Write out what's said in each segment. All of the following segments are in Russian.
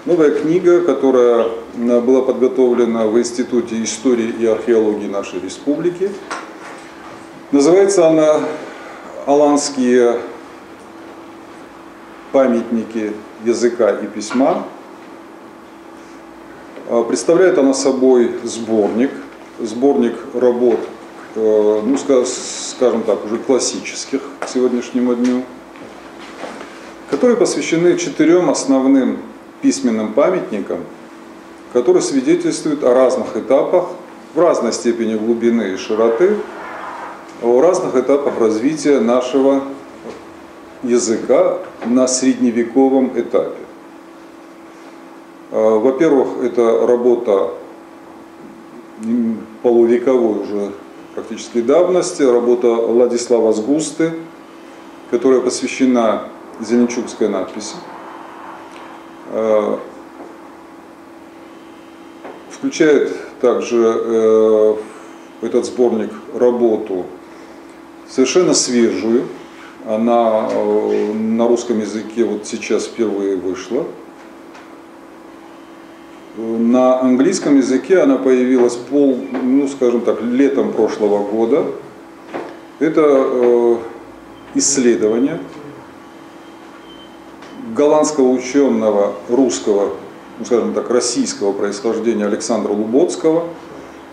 Новая книга, которая была подготовлена в Институте истории и археологии нашей республики. Называется она «Аланские памятники языка и письма». Представляет она собой сборник работ, ну, скажем так, уже классических к сегодняшнему дню, которые посвящены 4 основным письменным памятникам, которые свидетельствуют о разных этапах, в разной степени глубины и широты, о разных этапах развития нашего языка на средневековом этапе. Во-первых, это работа полувековой уже практически давности, работа Владислава Сгусты, которая посвящена зеленчукской надписи. Включает также этот сборник работу совершенно свежую. Она на русском языке вот сейчас впервые вышла. На английском языке она появилась скажем так, летом прошлого года. Это исследование голландского ученого русского, скажем так, российского происхождения Александра Луботского,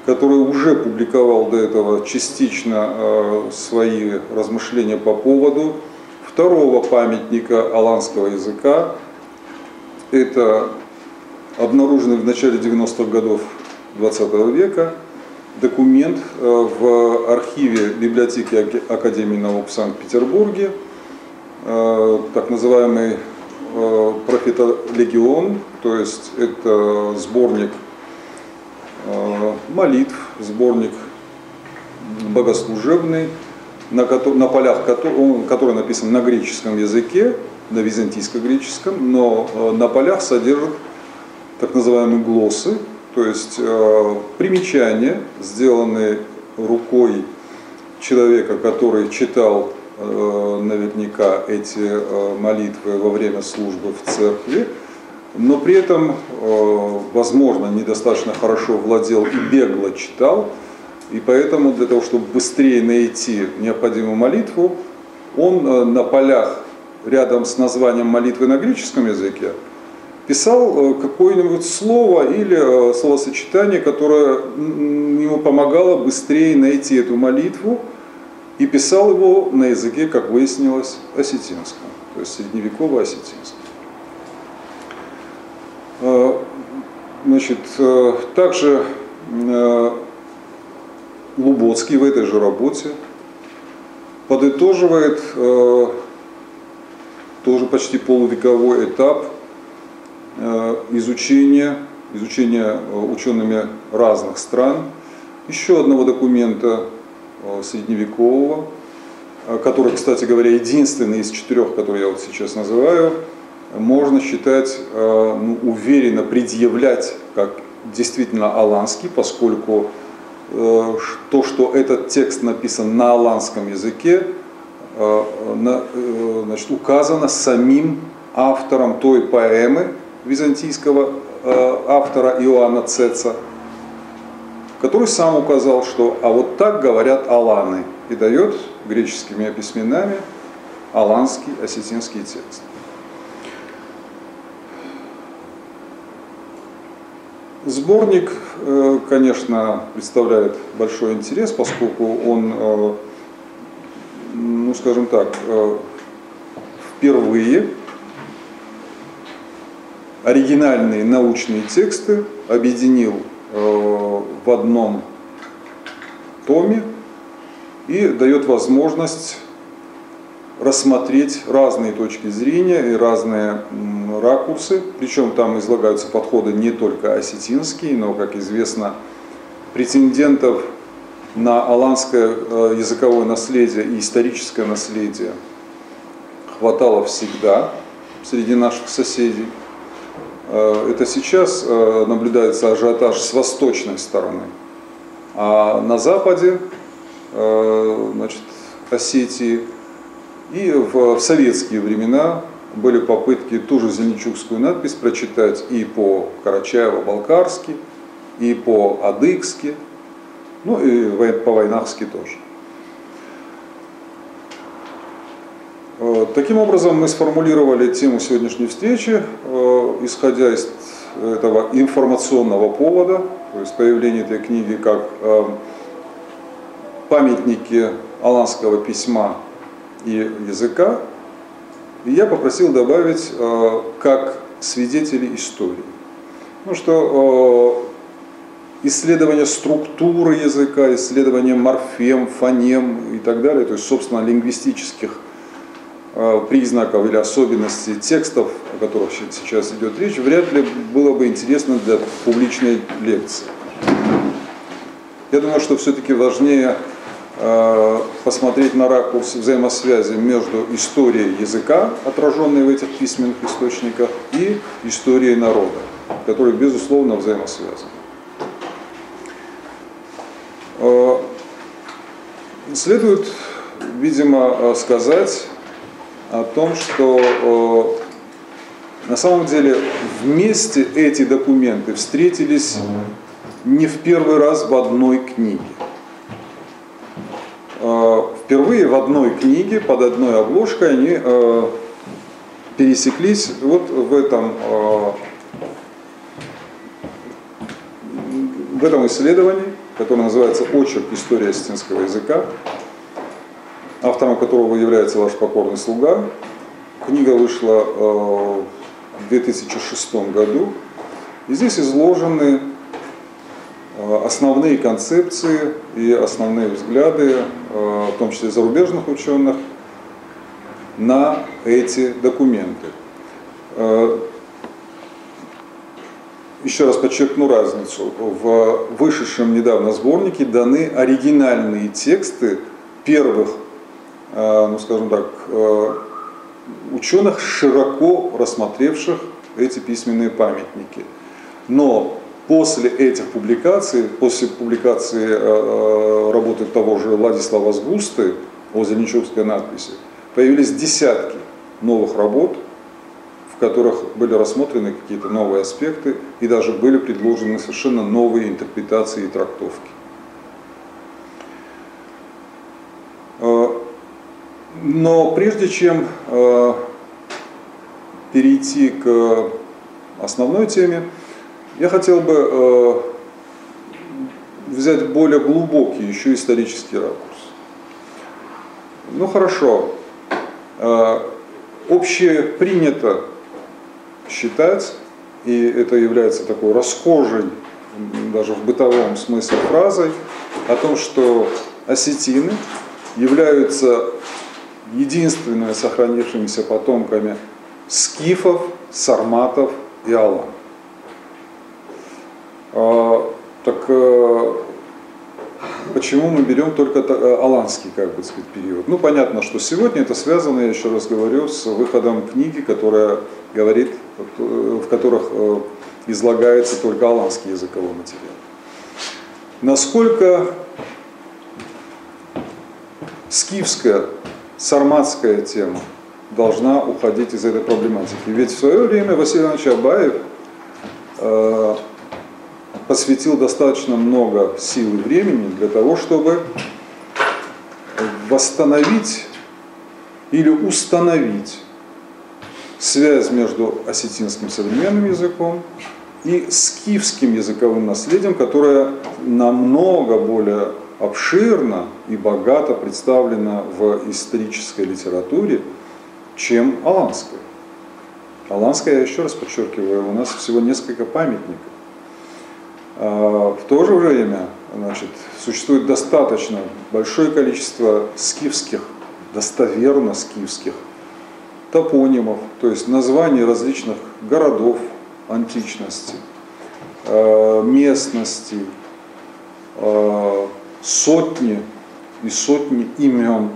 который уже публиковал до этого частично свои размышления по поводу второго памятника аланского языка. Это обнаруженный в начале 90-х годов 20 века документ в архиве библиотеки Академии наук в Санкт-Петербурге, так называемый Пропитолегион, то есть это сборник молитв, сборник богослужебный, на полях который написан на греческом языке, на византийско-греческом, но на полях содержит так называемые глоссы, то есть примечания, сделанные рукой человека, который читал наверняка эти молитвы во время службы в церкви, но при этом, возможно, недостаточно хорошо владел и бегло читал, и поэтому для того, чтобы быстрее найти необходимую молитву, он на полях рядом с названием молитвы на греческом языке писал какое-нибудь слово или словосочетание, которое ему помогало быстрее найти эту молитву, и писал его на языке, как выяснилось, осетинском, то есть средневеково-осетинском. Значит, также Луботский в этой же работе подытоживает тоже почти полувековой этап изучения учеными разных стран еще одного документа средневекового, который, кстати говоря, единственный из 4, которые я вот сейчас называю, можно считать, уверенно предъявлять как действительно аланский, поскольку то, что этот текст написан на аланском языке, значит, указано самим автором той поэмы византийского автора Иоанна Цеца, который сам указал, что «а вот так говорят аланы», и дает греческими письменами аланский, осетинский текст. Сборник, конечно, представляет большой интерес, поскольку он, скажем так, впервые оригинальные научные тексты объединил в одном томе и дает возможность рассмотреть разные точки зрения и разные ракурсы, причем там излагаются подходы не только осетинские, но, как известно, претендентов на аланское языковое наследие и историческое наследие хватало всегда среди наших соседей. Это сейчас наблюдается ажиотаж с восточной стороны, а на западе, значит, Осетии и в советские времена были попытки ту же зеленчукскую надпись прочитать и по-карачаево-балкарски, и по-адыгски, ну и по-войнахски тоже. Таким образом, мы сформулировали тему сегодняшней встречи, исходя из этого информационного повода, то есть появление этой книги как памятники аланского письма и языка. И я попросил добавить как свидетели истории. Ну что исследование структуры языка, исследование морфем, фонем и так далее, то есть, собственно, лингвистических признаков или особенностей текстов, о которых сейчас идет речь, вряд ли было бы интересно для публичной лекции. Я думаю, что все-таки важнее посмотреть на ракурс взаимосвязи между историей языка, отраженной в этих письменных источниках, и историей народа, которые, безусловно, взаимосвязаны. Следует, видимо, сказать о том, что на самом деле вместе эти документы встретились не в первый раз в одной книге. Впервые в одной книге, под одной обложкой, они пересеклись вот в этом исследовании, которое называется «Очерк. История осетинского языка», автором которого является ваш покорный слуга. Книга вышла в 2006 году, и здесь изложены основные концепции и основные взгляды, в том числе зарубежных ученых, на эти документы. Еще раз подчеркну разницу. В вышедшем недавно сборнике даны оригинальные тексты первых, ну скажем так, ученых, широко рассмотревших эти письменные памятники. Но после этих публикаций, после публикации работы того же Владислава Сгусты о зеленчукской надписи, появились десятки новых работ, в которых были рассмотрены какие-то новые аспекты и даже были предложены совершенно новые интерпретации и трактовки. Но прежде чем перейти к основной теме, я хотел бы взять более глубокий еще исторический ракурс. Ну хорошо, общепринято считать, и это является такой расхожей, даже в бытовом смысле фразой, о том, что осетины являются единственными сохранившимися потомками скифов, сарматов и алан. Так почему мы берем только аланский, как бы сказать, период? Ну, понятно, что сегодня это связано, я еще раз говорю, с выходом книги, которая говорит, в которых излагается только аланский языковой материал. Насколько скифская, сарматская тема должна уходить из этой проблематики? Ведь в свое время Василий Иванович Абаев посвятил достаточно много сил и времени для того, чтобы восстановить или установить связь между осетинским современным языком и скифским языковым наследием, которое намного более обширно и богато представлено в исторической литературе, чем аланская. Аланская, я еще раз подчеркиваю, у нас всего несколько памятников. В то же время, значит, существует достаточно большое количество скифских, достоверно скифских топонимов, то есть названий различных городов античности, местностей, сотни и сотни имен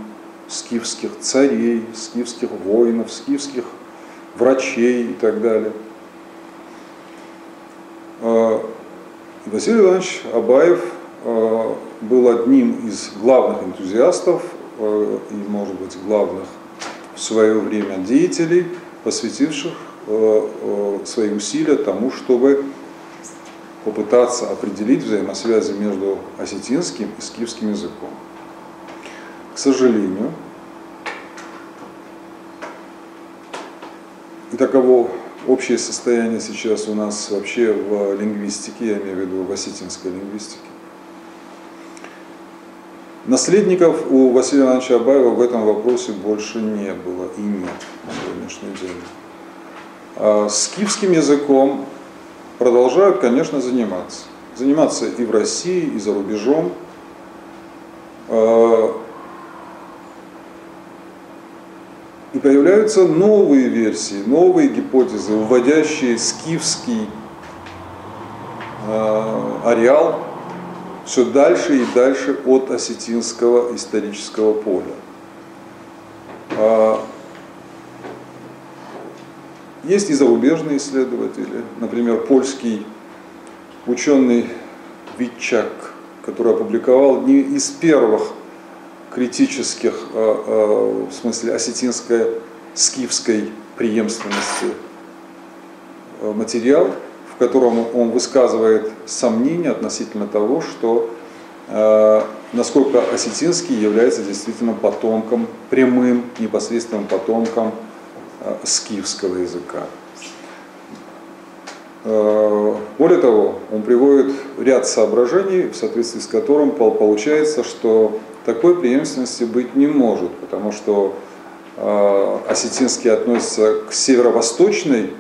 скифских царей, скифских воинов, скифских врачей и так далее. Василий Иванович Абаев был одним из главных энтузиастов и, может быть, главных в свое время деятелей посвятивших свои усилия тому, чтобы попытаться определить взаимосвязи между осетинским и скифским языком. К сожалению, и таково общее состояние сейчас у нас вообще в лингвистике, я имею в виду в осетинской лингвистике. Наследников у Василия Ивановича Абаева в этом вопросе больше не было и нет на сегодняшний день. А скифским языком продолжают, конечно, заниматься. Заниматься и в России, и за рубежом. И появляются новые версии, новые гипотезы, вводящие скифский ареал все дальше и дальше от осетинского исторического поля. Есть и зарубежные исследователи, например, польский ученый Витчак, который опубликовал не из первых критических, в смысле осетинской, скифской преемственности материал, в котором он высказывает сомнения относительно того, что насколько осетинский является действительно потомком, прямым, непосредственным потомком скифского языка. Более того, он приводит ряд соображений, в соответствии с которым получается, что такой преемственности быть не может, потому что осетинский относится к северо-восточной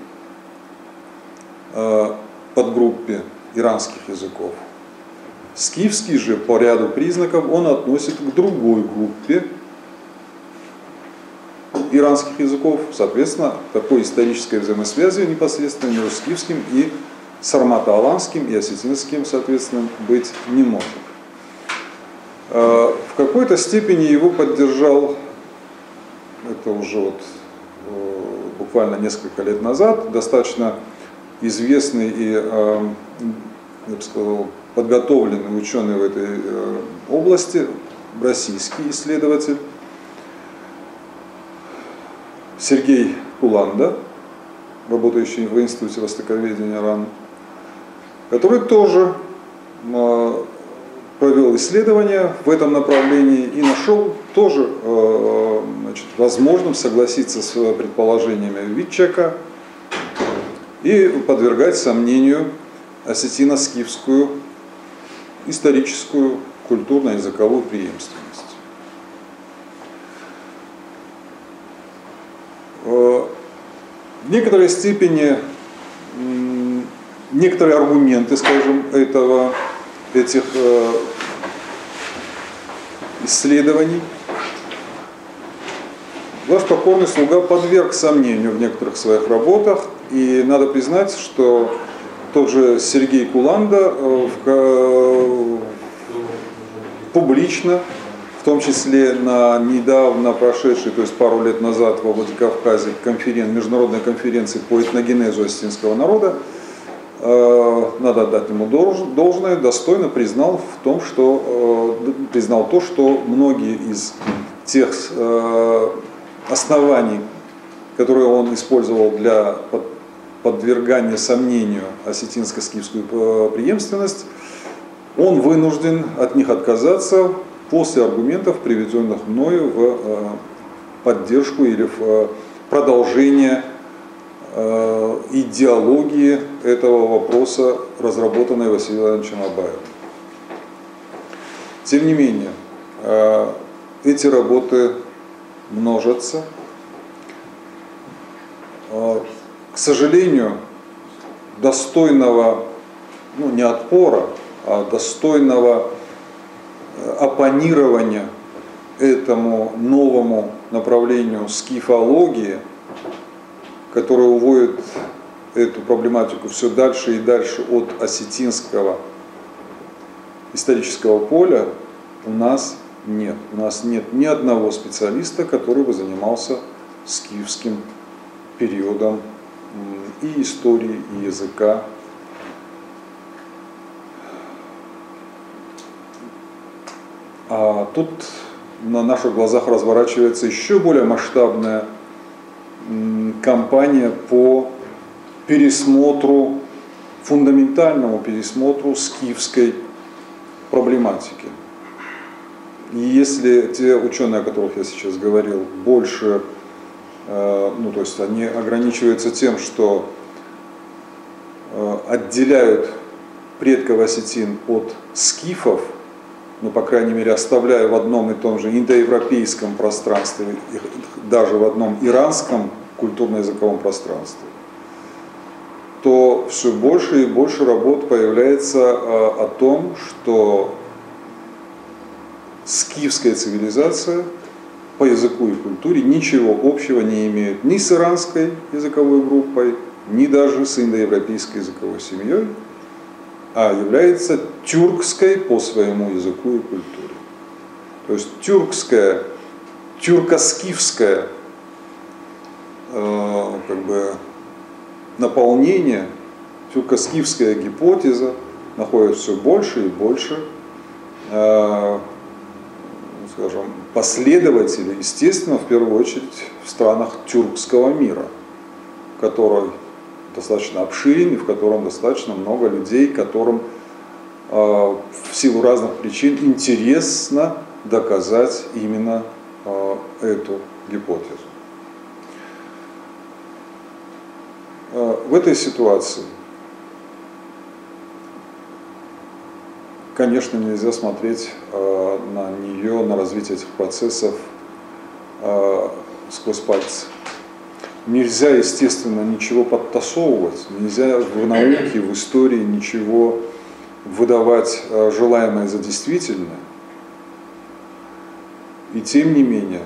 подгруппе иранских языков. Скифский же по ряду признаков он относит к другой группе иранских языков. Соответственно, такой исторической взаимосвязи непосредственно между скифским и сармато-аланским и осетинским, соответственно, быть не может. В какой-то степени его поддержал, это уже вот буквально несколько лет назад, достаточно известный и, я бы сказал, подготовленный ученый в этой области, российский исследователь Сергей Куланда, работающий в Институте востоковедения РАН, который тоже провел исследования в этом направлении и нашел тоже возможным согласиться с предположениями Витчака и подвергать сомнению осетино-скифскую историческую, культурно-языковую преемственность. В некоторой степени некоторые аргументы, скажем, этих исследований ваш покорный слуга подверг сомнению в некоторых своих работах, и надо признать, что тот же Сергей Куланда публично, в том числе на недавно прошедшей, то есть пару лет назад во Владикавказе, международной конференции по этногенезу осетинского народа, надо отдать ему должное, достойно признал то, что многие из тех оснований, которые он использовал для подвергания сомнению осетинско-скифскую преемственность, он вынужден от них отказаться после аргументов, приведенных мною в поддержку или в продолжение идеологии этого вопроса, разработанной Василием Ивановичем Абаевым. Тем не менее, эти работы множатся. К сожалению, достойного, не отпора, а достойного оппонирования этому новому направлению скифологии, которое уводит эту проблематику все дальше и дальше от осетинского исторического поля, у нас нет. У нас нет ни одного специалиста, который бы занимался скифским периодом и истории, и языка. А тут на наших глазах разворачивается еще более масштабное кампания по пересмотру, фундаментальному пересмотру скифской проблематики. И если те ученые, о которых я сейчас говорил, больше, ну то есть они ограничиваются тем, что отделяют предков осетин от скифов, ну, по крайней мере, оставляя в одном и том же индоевропейском пространстве, даже в одном иранском культурно-языковом пространстве, то все больше и больше работ появляется о том, что скифская цивилизация по языку и культуре ничего общего не имеет ни с иранской языковой группой, ни даже с индоевропейской языковой семьей, а является тюркской по своему языку и культуре. То есть тюркская, тюрко-скифское как бы наполнение, тюрко-скифская гипотеза находит все больше и больше скажем, последователей, естественно, в первую очередь в странах тюркского мира, который достаточно обширен и в котором достаточно много людей, которым в силу разных причин интересно доказать именно эту гипотезу. В этой ситуации, конечно, нельзя смотреть на нее, на развитие этих процессов сквозь пальцы. Нельзя, естественно, ничего подтасовывать, нельзя в науке, в истории ничего выдавать желаемое за действительное. И тем не менее,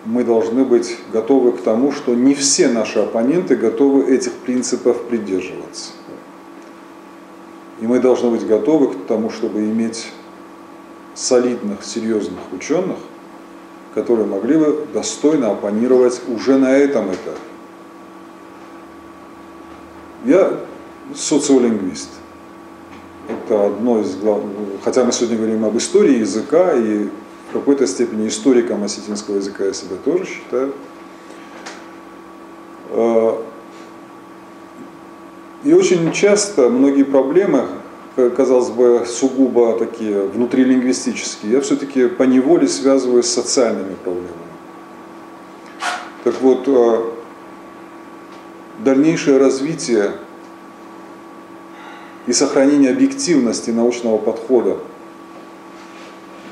мы должны быть готовы к тому, что не все наши оппоненты готовы этих принципов придерживаться. И мы должны быть готовы к тому, чтобы иметь солидных, серьезных ученых, которые могли бы достойно оппонировать уже на этом этапе. Я социолингвист. Это одно из главных, хотя мы сегодня говорим об истории языка, и в какой-то степени историком осетинского языка я себя тоже считаю. И очень часто многие проблемы, казалось бы, сугубо такие внутрилингвистические, я все-таки поневоле связываю с социальными проблемами. Так вот, дальнейшее развитие и сохранение объективности научного подхода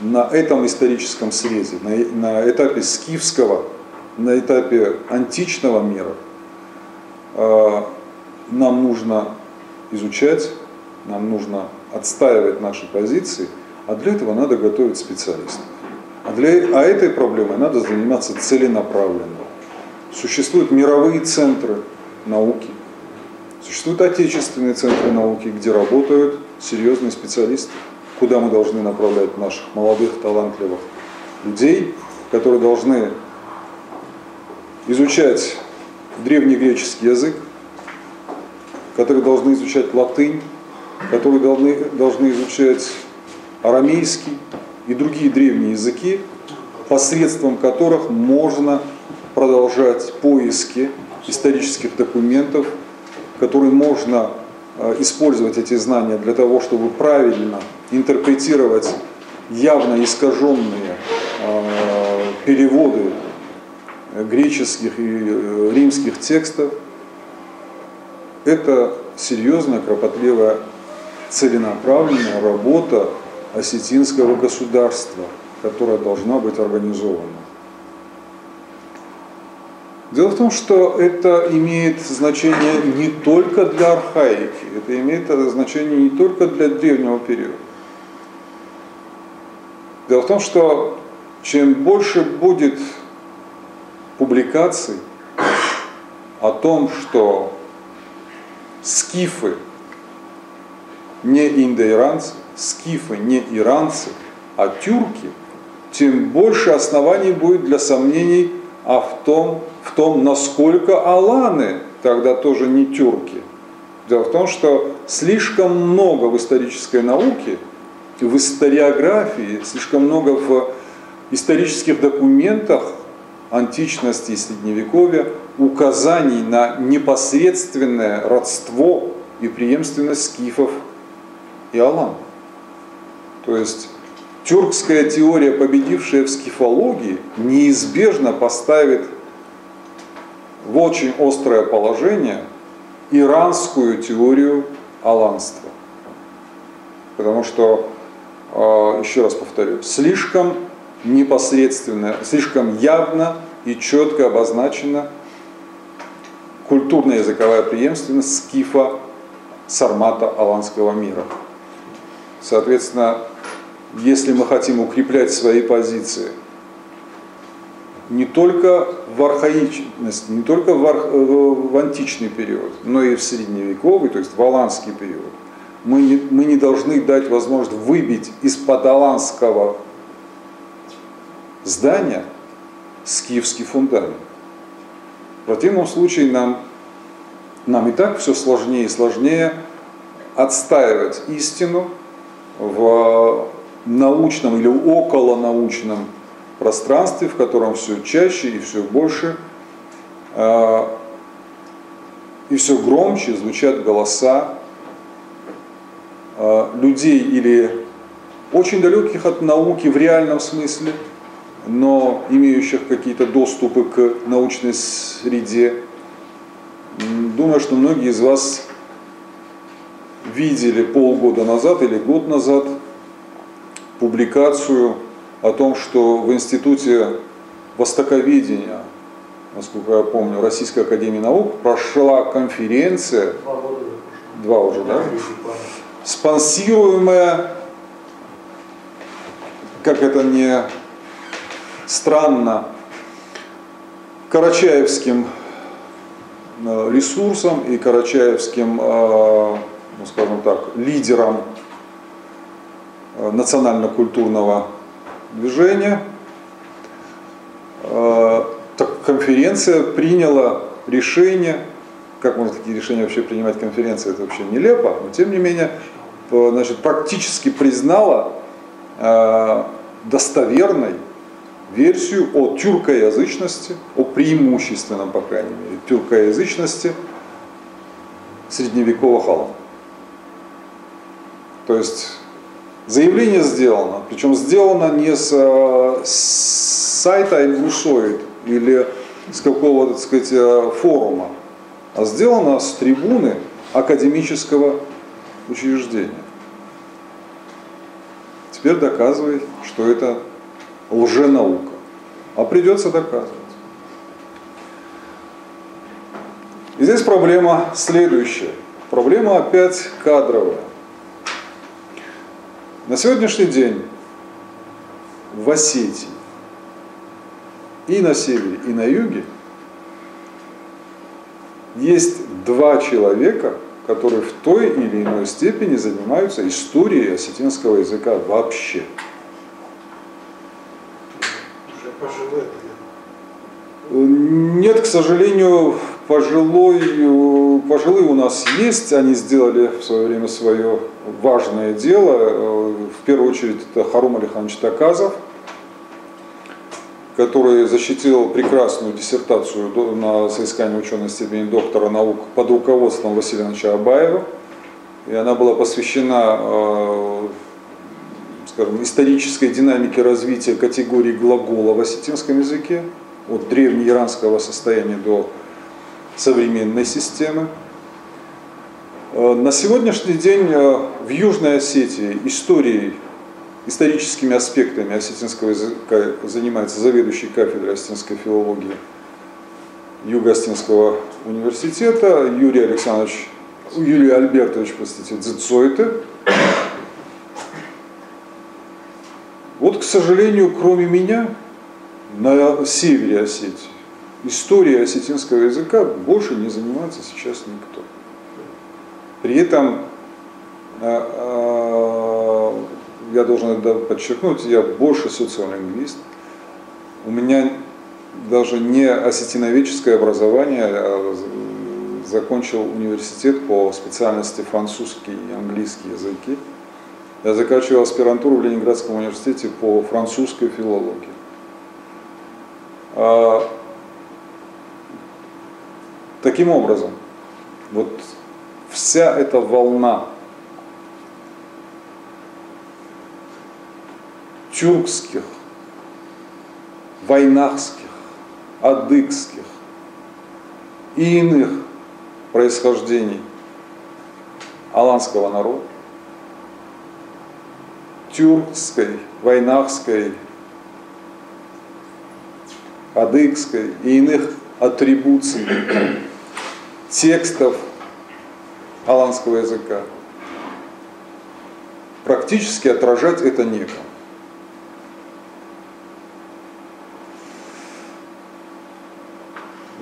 на этом историческом срезе, на этапе скифского, на этапе античного мира, нам нужно изучать, нам нужно отстаивать наши позиции, а для этого надо готовить специалистов. А этой проблемой надо заниматься целенаправленно. Существуют мировые центры науки, существуют отечественные центры науки, где работают серьезные специалисты, куда мы должны направлять наших молодых, талантливых людей, которые должны изучать древнегреческий язык, которые должны изучать латынь, которые должны изучать арамейский и другие древние языки, посредством которых можно продолжать поиски исторических документов, которые можно использовать эти знания для того, чтобы правильно интерпретировать явно искаженные переводы греческих и римских текстов. Это серьезная, кропотливая, целенаправленная работа осетинского государства, которая должна быть организована. Дело в том, что это имеет значение не только для архаики, это имеет значение не только для древнего периода. Дело в том, что чем больше будет публикаций о том, что скифы не индоиранцы, скифы не иранцы, а тюрки, тем больше оснований будет для сомнений в том, насколько аланы тогда тоже не тюрки. Дело в том, что слишком много в исторической науке, в историографии, слишком много в исторических документах античности и средневековья указаний на непосредственное родство и преемственность скифов и алан. То есть тюркская теория, победившая в скифологии, неизбежно поставит в очень острое положение иранскую теорию аланства. Потому что, еще раз повторю, слишком непосредственно, слишком явно и четко обозначена культурно-языковая преемственность скифа, сармата аланского мира. Соответственно, если мы хотим укреплять свои позиции не только в архаичность, не только в античный период, но и в средневековый, то есть в аланский период, мы не должны дать возможность выбить из-под аланского здания скифский фундамент. В противном случае нам и так все сложнее и сложнее отстаивать истину в научном или околонаучном пространстве, в котором все чаще и все больше и все громче звучат голоса людей или очень далеких от науки в реальном смысле, но имеющих какие-то доступы к научной среде. Думаю, что многие из вас видели полгода назад или год назад публикацию о том, что в Институте Востоковедения, насколько я помню, Российской академии наук прошла конференция, 2 уже, да? Спонсируемая, как это не странно, карачаевским ресурсом и карачаевским, ну, скажем так, лидером национально-культурного движения. Так конференция приняла решение, как можно такие решения вообще принимать конференция, это вообще нелепо, но тем не менее, значит, практически признала достоверной версию о тюркоязычности, о преимущественном, по крайней мере, тюркоязычности средневековых алан. То есть заявление сделано, причем сделано не с сайта Эльмусоид или с какого-то, так сказать, форума, а сделано с трибуны академического учреждения. Теперь доказывай, что это лженаука. А придется доказывать. И здесь проблема следующая. Проблема опять кадровая. На сегодняшний день в Осетии и на севере, и на юге есть 2 человека, которые в той или иной степени занимаются историей осетинского языка вообще. Уже пожилые? Нет, к сожалению, пожилые у нас есть, они сделали в свое время свое важное дело. В первую очередь это Харум Алиханович Таказов, который защитил прекрасную диссертацию на соискание ученой степени доктора наук под руководством Василия Ивановича Абаева. И она была посвящена, скажем, исторической динамике развития категории глагола в осетинском языке, от древнеиранского состояния до современной системы. На сегодняшний день в Южной Осетии историческими аспектами осетинского языка занимается заведующий кафедрой осетинской филологии Юго-Осетинского университета Юрий Альбертович, Дзицойте. Вот, к сожалению, кроме меня, на севере Осетии историей осетинского языка больше не занимается сейчас никто. При этом, я должен это подчеркнуть, я больше социолингвист. У меня даже не осетиноведческое образование, а закончил университет по специальности французский и английский языки. Я заканчивал аспирантуру в Ленинградском университете по французской филологии. Таким образом, вот вся эта волна тюркских, войнахских, адыгских и иных происхождений аланского народа, тюркской, войнахской, адыгской и иных атрибуций текстов аланского языка, практически отражать это некому.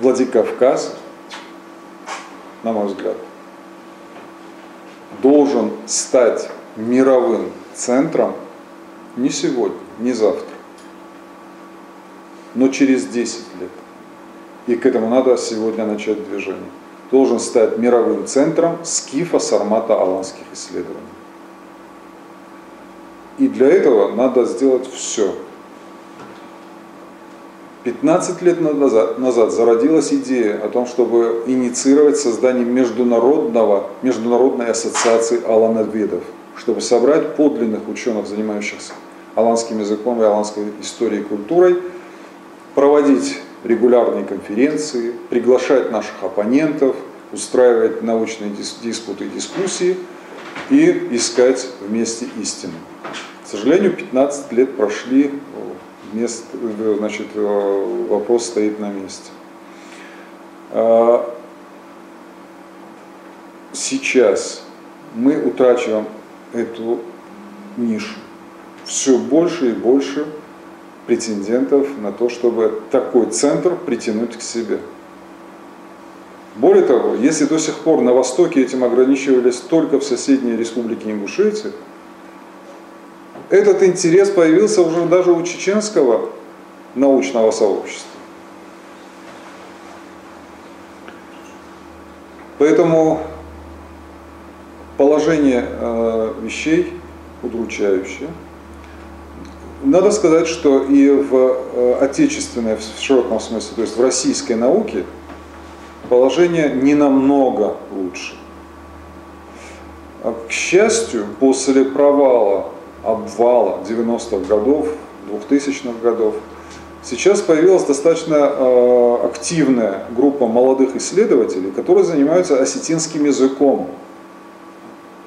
Владикавказ, на мой взгляд, должен стать мировым центром не сегодня, не завтра, но через 10 лет. И к этому надо сегодня начать движение. Должен стать мировым центром скифо-сармато-аланских исследований. И для этого надо сделать все. 15 лет назад зародилась идея о том, чтобы инициировать создание международной ассоциации алановедов, чтобы собрать подлинных ученых, занимающихся аланским языком и аланской историей и культурой, проводить регулярные конференции, приглашать наших оппонентов, устраивать научные диспуты и дискуссии и искать вместе истину. К сожалению, 15 лет прошли, вопрос стоит на месте. Сейчас мы утрачиваем эту нишу. Все больше и больше претендентов на то, чтобы такой центр притянуть к себе. Более того, если до сих пор на Востоке этим ограничивались только в соседней республике Ингушетии, этот интерес появился уже даже у чеченского научного сообщества. Поэтому положение вещей удручающее. Надо сказать, что и в отечественной, в широком смысле, то есть в российской науке, положение не намного лучше. К счастью, после обвала 90-х годов, 2000-х годов, сейчас появилась достаточно активная группа молодых исследователей, которые занимаются осетинским языком,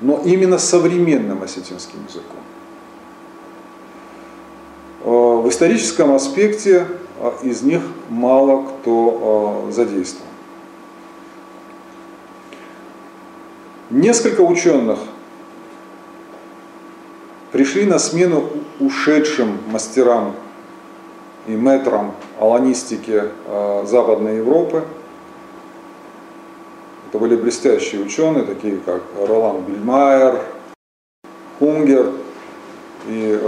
но именно современным осетинским языком. В историческом аспекте из них мало кто задействован. Несколько ученых пришли на смену ушедшим мастерам и мэтрам аланистики Западной Европы. Это были блестящие ученые, такие как Ролан Бельмайер, Хунгер и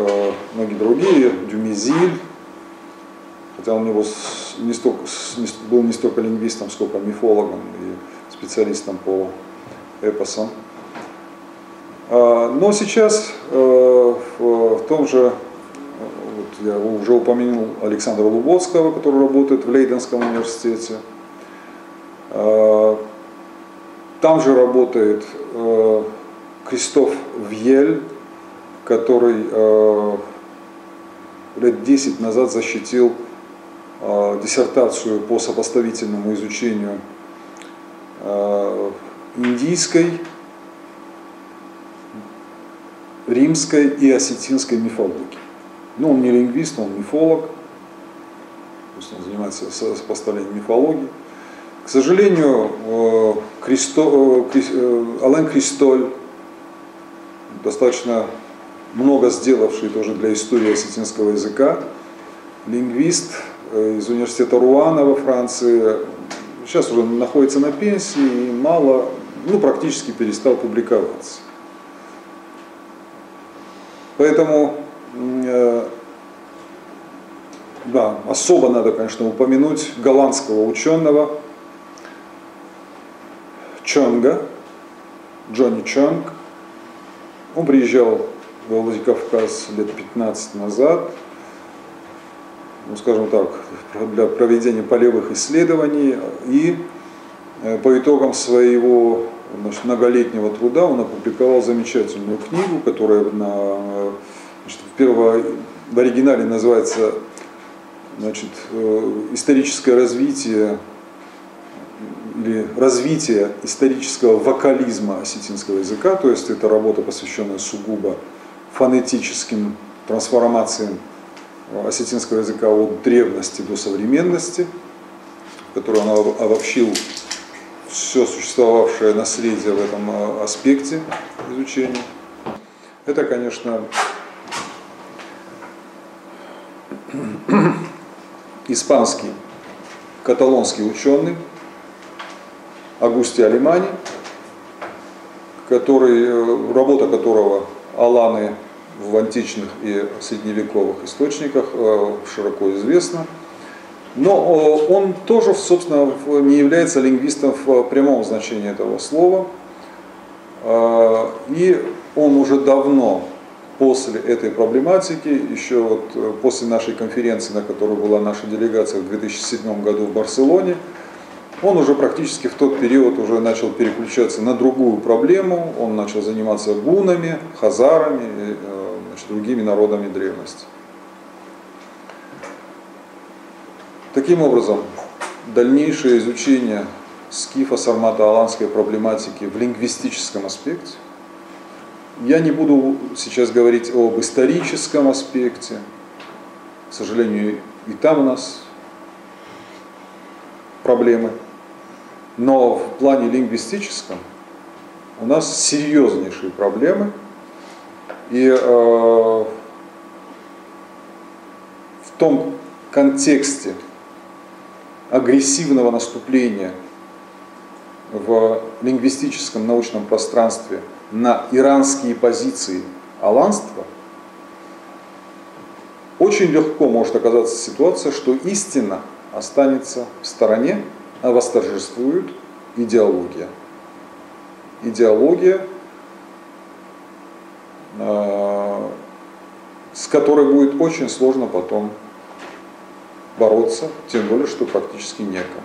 многие другие, Дюмезиль, хотя он был не столько лингвистом, сколько мифологом и специалистом по эпосам. Но сейчас в том же, вот я уже упомянул Александра Луботского, который работает в Лейденском университете. Там же работает Кристоф Вьель, который лет 10 назад защитил диссертацию по сопоставительному изучению индийской, римской и осетинской мифологии. Но он не лингвист, он мифолог, то есть он занимается сопоставлением мифологии. К сожалению, Ален Кристоль, достаточно много сделавший тоже для истории осетинского языка, лингвист из университета Руана во Франции, сейчас уже находится на пенсии и практически перестал публиковаться. Поэтому, да, особо надо, конечно, упомянуть голландского ученого Чонга, Джонни Чонг. Он приезжал в Владикавказ лет 15 назад ну, скажем так, для проведения полевых исследований, и по итогам своего, значит, многолетнего труда он опубликовал замечательную книгу, которая значит, в оригинале называется, значит, «Историческое развитие» или «Развитие исторического вокализма осетинского языка», то есть это работа, посвященная сугубо фонетическим трансформациям осетинского языка от древности до современности, в которой он обобщил все существовавшее наследие в этом аспекте изучения. Это, конечно, испанский, каталонский ученый Агусти Алимани, работа которого Аланы в античных и средневековых источниках широко известна. Но он тоже, собственно, не является лингвистом в прямом значении этого слова. И он уже давно после этой проблематики, еще вот после нашей конференции, на которой была наша делегация в 2007 году в Барселоне, он уже практически в тот период уже начал переключаться на другую проблему. Он начал заниматься гуннами, хазарами и, значит, другими народами древности. Таким образом, дальнейшее изучение скифо-сармато-аланской проблематики в лингвистическом аспекте, я не буду сейчас говорить об историческом аспекте, к сожалению, и там у нас проблемы, но в плане лингвистическом у нас серьезнейшие проблемы, и в том контексте агрессивного наступления в лингвистическом научном пространстве на иранские позиции аланства, очень легко может оказаться ситуация, что истина останется в стороне, а восторжествует идеология. Идеология, с которой будет очень сложно потом бороться, тем более, что практически некому.